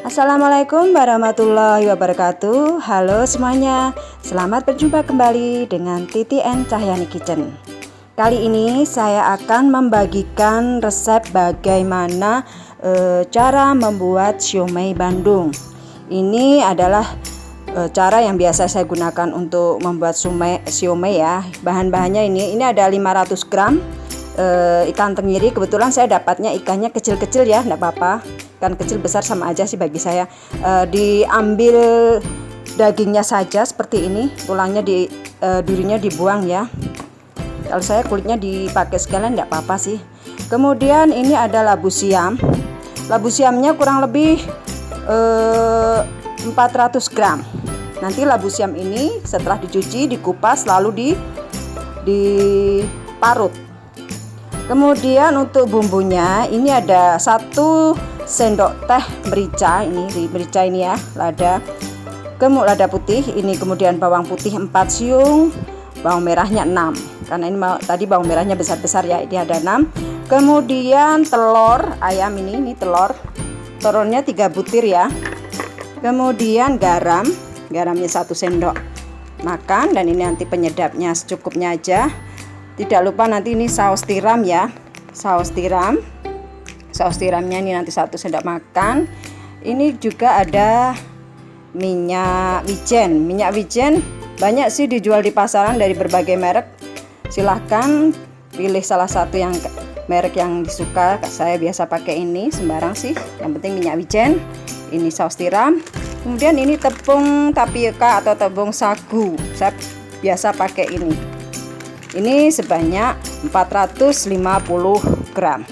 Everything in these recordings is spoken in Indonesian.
Assalamualaikum warahmatullahi wabarakatuh. Halo semuanya, selamat berjumpa kembali dengan Titi and Cahyani Kitchen. Kali ini saya akan membagikan resep bagaimana cara membuat siomay Bandung. Ini adalah cara yang biasa saya gunakan untuk membuat siomay ya. Bahan-bahannya ini ada 500 gram ikan tenggiri. Kebetulan saya dapatnya ikannya kecil-kecil ya, enggak apa-apa. Ikan kecil besar sama aja sih bagi saya. Diambil dagingnya saja seperti ini, tulangnya durinya dibuang ya. Kalau saya kulitnya dipakai sekalian enggak apa-apa sih. Kemudian ini ada labu siam. Labu siamnya kurang lebih 400 gram. Nanti labu siam ini setelah dicuci, dikupas, lalu diparut. Kemudian untuk bumbunya ini ada 1 sendok teh merica, merica ini ya, lada putih ini, kemudian bawang putih 4 siung, bawang merahnya 6, karena ini tadi bawang merahnya besar-besar ya, ini ada 6. Kemudian telur ayam ini telurnya 3 butir ya. Kemudian garamnya 1 sendok makan, dan ini nanti penyedapnya secukupnya aja. Tidak lupa nanti ini saus tiram ya, saus tiramnya ini nanti 1 sendok makan. Ini juga ada minyak wijen banyak sih dijual di pasaran dari berbagai merek. Silahkan pilih salah satu yang merek yang disuka. Saya biasa pakai ini, sembarang sih, yang penting minyak wijen. Ini saus tiram. Kemudian ini tepung tapioka atau tepung sagu, saya biasa pakai ini sebanyak 450 gram.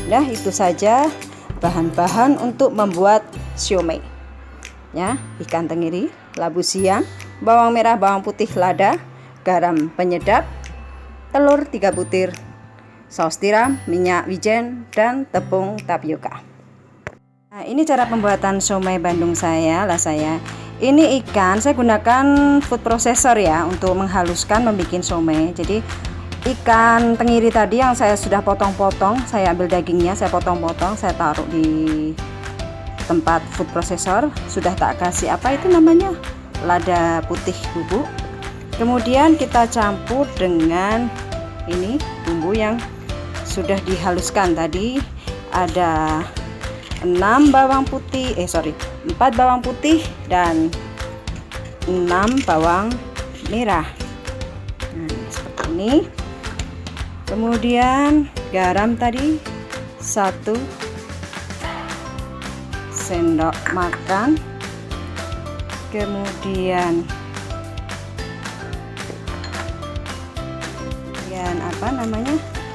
Nah, itu saja bahan-bahan untuk membuat siomay ya. Ikan tenggiri, labu siam, bawang merah, bawang putih, lada, garam penyedap, telur 3 butir, saus tiram, minyak wijen, dan tepung tapioka. Nah, ini cara pembuatan siomay Bandung saya. Ini ikan saya gunakan food processor ya untuk menghaluskan membuat siomay. Jadi ikan tenggiri tadi yang saya sudah potong-potong, saya ambil dagingnya, saya potong-potong, saya taruh di tempat food processor. Sudah tak kasih lada putih bubuk. Kemudian kita campur dengan ini bumbu yang sudah dihaluskan tadi. Ada 4 bawang putih dan 6 bawang merah. Nah, seperti ini. Kemudian garam tadi 1 sendok makan. Kemudian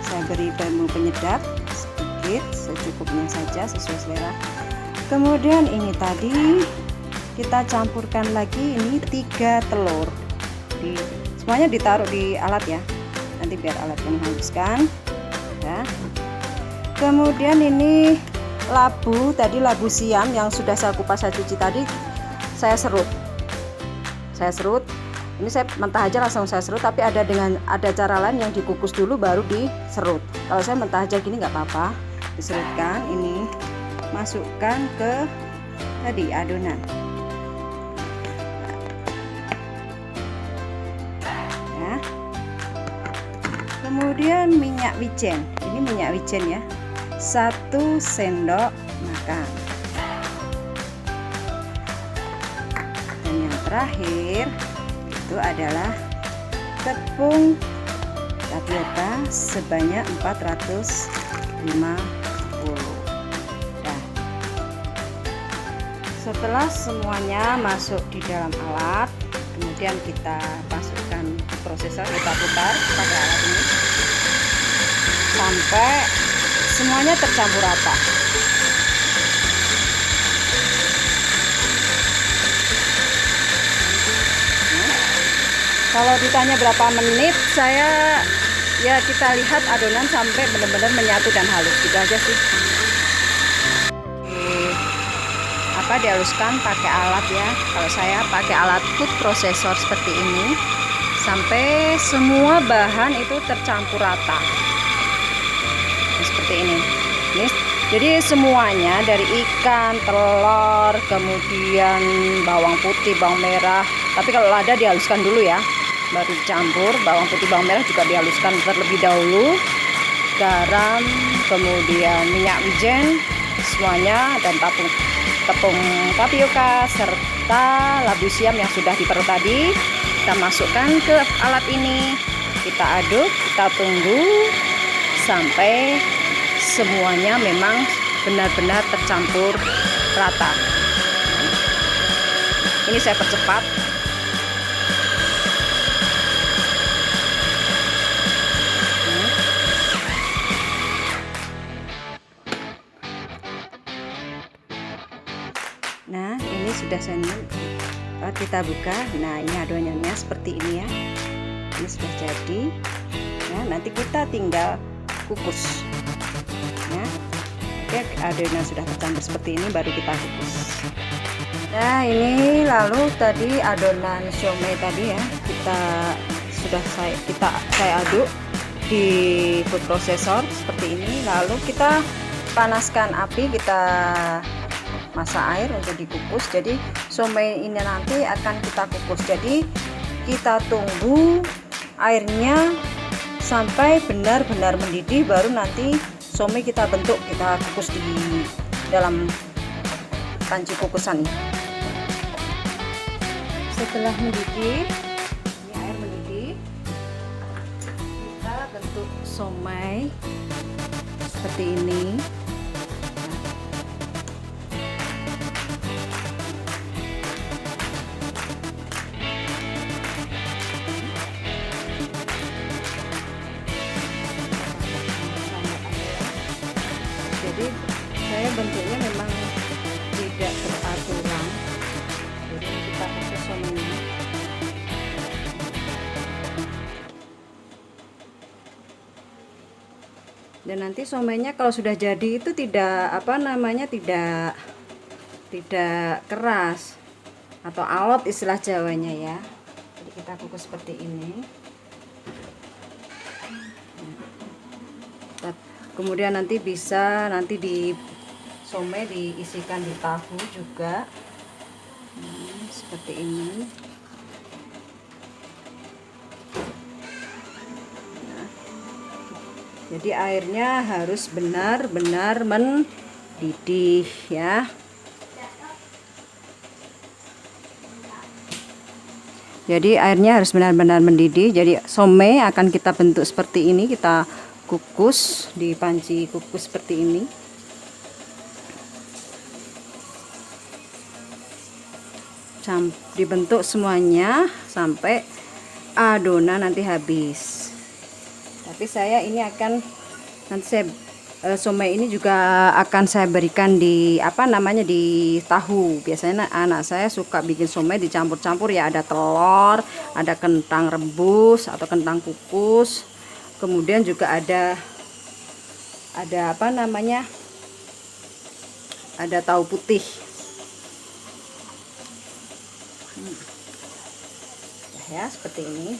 saya beri bumbu penyedap sedikit, secukupnya saja, sesuai selera. Kemudian ini tadi kita campurkan lagi, ini 3 telur, semuanya ditaruh di alat ya, nanti biar alatnya menghaluskan ya. Kemudian ini labu siam yang sudah saya kupas, saya cuci tadi, saya serut. Ini saya mentah aja langsung saya serut, tapi ada cara lain yang dikukus dulu baru diserut. Kalau saya mentah aja gini nggak apa-apa, diserutkan. Ini masukkan ke tadi adonan ya. Kemudian minyak wijen, ini minyak wijen ya, 1 sendok makan. Dan yang terakhir itu adalah tepung tapioka sebanyak 450. Nah, setelah semuanya masuk di dalam alat, kemudian kita masukkan prosesor, kita putar pakai alat ini sampai semuanya tercampur rata. Kalau ditanya berapa menit, kita lihat adonan sampai benar-benar menyatu dan halus, gitu aja sih. Dihaluskan pakai alat ya. Kalau saya pakai alat food processor seperti ini sampai semua bahan itu tercampur rata. Seperti ini. Ini Jadi semuanya dari ikan, telur, kemudian bawang putih, bawang merah. Tapi kalau lada dihaluskan dulu ya, baru dicampur. Bawang putih, bawang merah juga dihaluskan terlebih dahulu. Garam, kemudian minyak wijen, semuanya, dan tepung tapioka serta labu siam yang sudah diparut tadi. Kita masukkan ke alat ini. Kita aduk, kita tunggu sampai semuanya memang benar-benar tercampur rata. Ini saya percepat. Nah, ini sudah kita buka. Nah, ini adonannya seperti ini ya. Ini sudah jadi. Ya, nanti kita tinggal kukus. Ya. Oke, adonan sudah tercampur seperti ini, baru kita kukus. Nah, ini lalu tadi adonan siomay tadi ya, saya aduk di food processor seperti ini. Lalu kita panaskan api, kita masak air untuk dikukus. Jadi siomay ini nanti akan kita kukus. Jadi kita tunggu airnya sampai benar-benar mendidih, baru nanti siomay kita bentuk, kita kukus di dalam panci kukusan. Setelah mendidih, ini air mendidih, kita bentuk siomay seperti ini. Jadi saya bentuknya memang tidak beraturan, jadi kita kukus siomay. Dan nanti siomaynya kalau sudah jadi itu tidak tidak keras atau alot istilah Jawanya ya. Jadi kita kukus seperti ini. Kemudian nanti bisa di siomay diisikan di tahu juga. Seperti ini. Jadi airnya harus benar-benar mendidih ya. Jadi airnya harus benar-benar mendidih. Jadi siomay akan kita bentuk seperti ini, kita kukus di panci kukus seperti ini. Dibentuk semuanya sampai adonan nanti habis. Tapi saya ini akan siomay ini juga akan saya berikan di di tahu. Biasanya anak saya suka bikin siomay dicampur-campur ya, ada telur, ada kentang rebus atau kentang kukus. Kemudian juga ada ada tahu putih. Ya, seperti ini.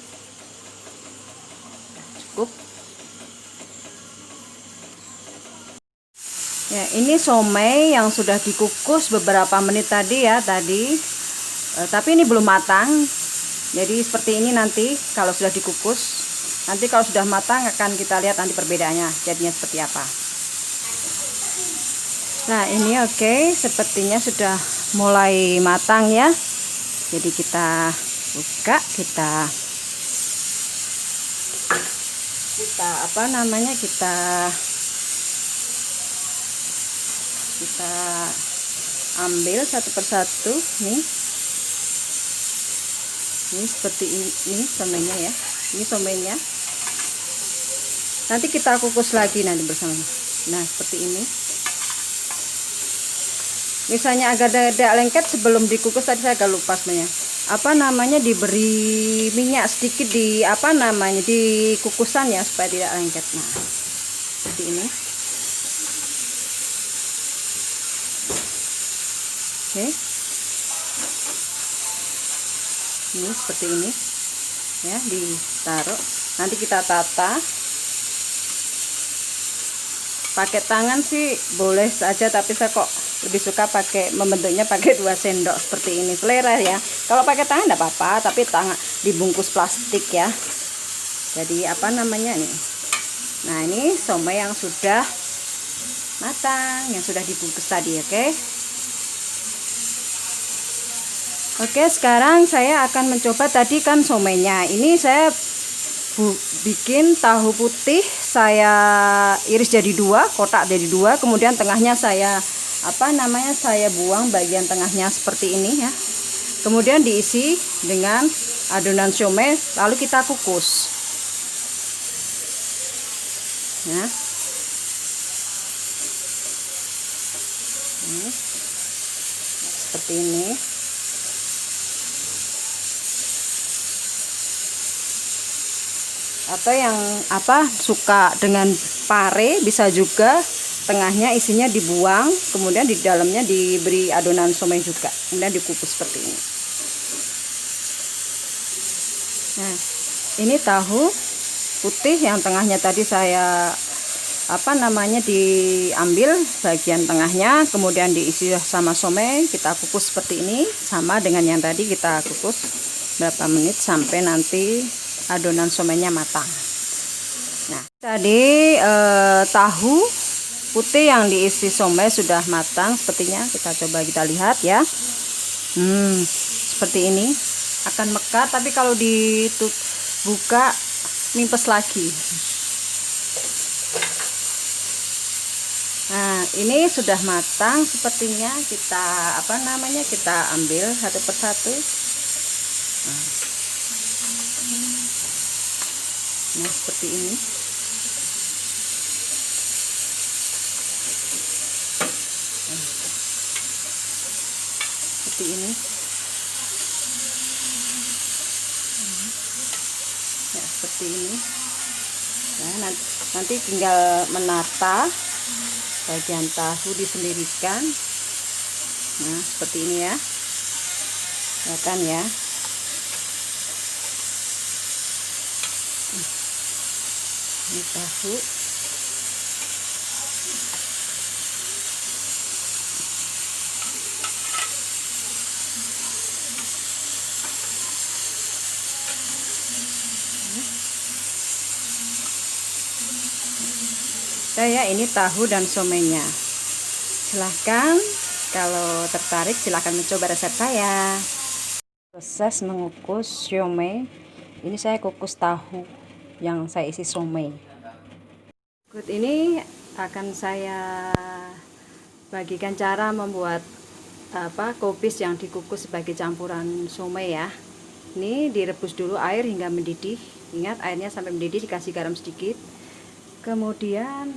Cukup. Ya, ini siomay yang sudah dikukus beberapa menit tadi ya tapi ini belum matang. Jadi seperti ini nanti kalau sudah dikukus. Nanti kalau sudah matang akan kita lihat nanti perbedaannya jadinya seperti apa. Nah, ini oke, sepertinya sudah mulai matang ya. Jadi kita buka, kita ambil satu persatu nih. Ini seperti ini siomaynya ya. Ini siomaynya. Nanti kita kukus lagi nanti bersama. Nah, seperti ini. Misalnya agak lengket sebelum dikukus tadi saya agak lupa sebenarnya. Diberi minyak sedikit di di kukusan ya supaya tidak lengket. Nah, seperti ini. Oke. Ini seperti ini. Ya, ditaruh. Nanti kita tata pakai tangan sih boleh saja, tapi saya kok lebih suka pakai membentuknya pakai 2 sendok seperti ini, selera ya. Kalau pakai tangan enggak apa-apa, tapi tangan dibungkus plastik ya. Jadi apa namanya nih. Nah, ini somai yang sudah matang, yang sudah dibungkus tadi, oke. Oke, sekarang saya akan mencoba, tadi kan somainya. Ini saya bikin tahu putih, saya iris jadi 2, kotak jadi 2, kemudian tengahnya saya saya buang bagian tengahnya seperti ini ya. Kemudian diisi dengan adonan siomay, lalu kita kukus. Ya. Seperti ini. Atau yang suka dengan pare bisa juga, tengahnya isinya dibuang, kemudian di dalamnya diberi adonan somay juga, kemudian dikukus seperti ini. Nah, ini tahu putih yang tengahnya tadi saya diambil bagian tengahnya, kemudian diisi sama somay, kita kukus seperti ini, sama dengan yang tadi kita kukus berapa menit sampai nanti adonan somaynya matang. Nah, tadi tahu putih yang diisi somay sudah matang sepertinya, kita lihat ya. Seperti ini akan mekar, tapi kalau dibuka mimpes lagi. Nah, ini sudah matang sepertinya, kita kita ambil satu persatu. Nah, seperti ini. Seperti ini. Ya, seperti ini. Nah, nanti tinggal menata bagian tahu, disendirikan. Nah, seperti ini ya. Ya kan ya. Ini tahu. Ini tahu dan somaynya. Silahkan kalau tertarik, silahkan mencoba resep saya. Proses mengukus siomay, ini saya kukus tahu yang saya isi somay. Berikut ini akan saya bagikan cara membuat kubis yang dikukus sebagai campuran somay ya. Ini direbus dulu air hingga mendidih. Ingat, airnya sampai mendidih, dikasih garam sedikit. Kemudian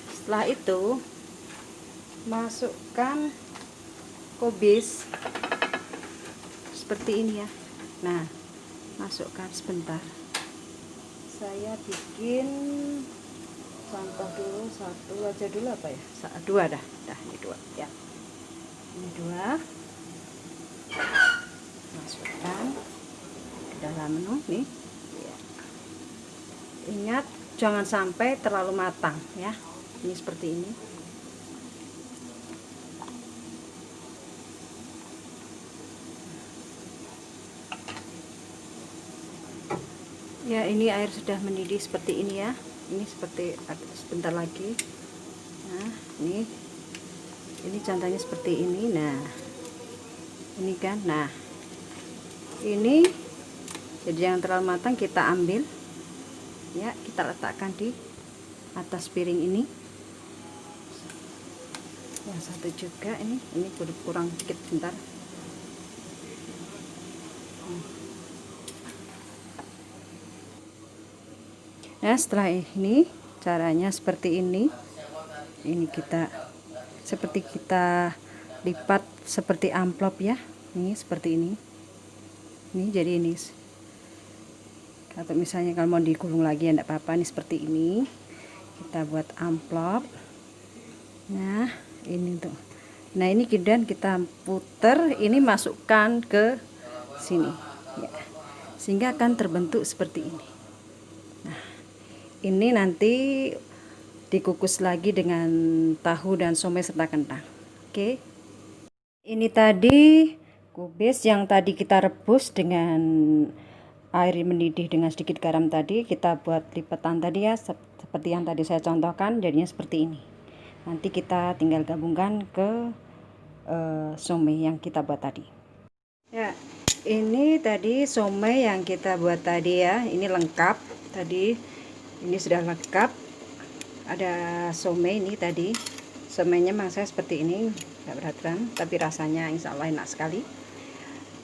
setelah itu masukkan kubis seperti ini ya. Nah, masukkan sebentar. Saya bikin contoh dulu, satu aja dulu ya? Dua dah ini 2 ya. Ini 2. Masukkan ke dalam menu nih. Ya. Ingat, jangan sampai terlalu matang ya. Ini seperti ini. Ya, ini air sudah mendidih seperti ini ya. Ini seperti sebentar lagi. Nah, ini contohnya seperti ini. Nah, ini kan. Nah, ini jadi yang terlalu matang kita ambil ya, kita letakkan di atas piring ini. Yang satu juga ini kurang dikit, bentar. Nah, setelah ini caranya seperti ini. Ini seperti kita lipat seperti amplop ya. Ini seperti ini. Ini jadi ini. Atau misalnya kalau mau digulung lagi ya enggak apa-apa, ini seperti ini. Kita buat amplop. Nah, ini tuh. Nah, ini kemudian kita puter, ini masukkan ke sini ya. Sehingga akan terbentuk seperti ini. Nah, ini nanti dikukus lagi dengan tahu dan somai serta kentang. Oke. Ini tadi kubis yang tadi kita rebus dengan air mendidih dengan sedikit garam tadi, kita buat lipatan tadi ya, seperti yang tadi saya contohkan, jadinya seperti ini. Nanti kita tinggal gabungkan ke somai yang kita buat tadi. Ya, ini tadi somai yang kita buat tadi ya, ini lengkap tadi, ini sudah lengkap. Ada somai ini tadi, somainya memang saya seperti ini, nggak beraturan, tapi rasanya insya Allah enak sekali.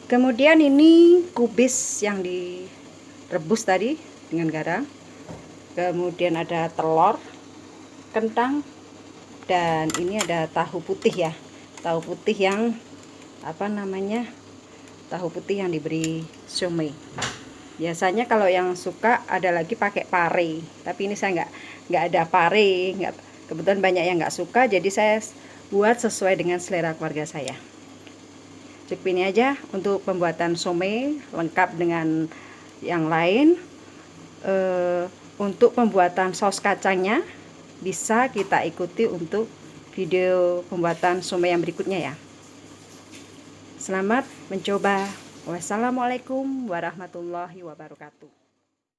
Kemudian ini kubis yang direbus tadi dengan garam. Kemudian ada telur, kentang, dan ini ada tahu putih ya. Tahu putih yang tahu putih yang diberi somai. Biasanya kalau yang suka ada lagi pakai pare, tapi ini saya nggak ada pare, kebetulan banyak yang nggak suka, jadi saya buat sesuai dengan selera keluarga saya. Cukup ini aja untuk pembuatan somai, lengkap dengan yang lain. Untuk pembuatan saus kacangnya bisa kita ikuti untuk video pembuatan somai yang berikutnya ya. Selamat mencoba. Wassalamualaikum warahmatullahi wabarakatuh.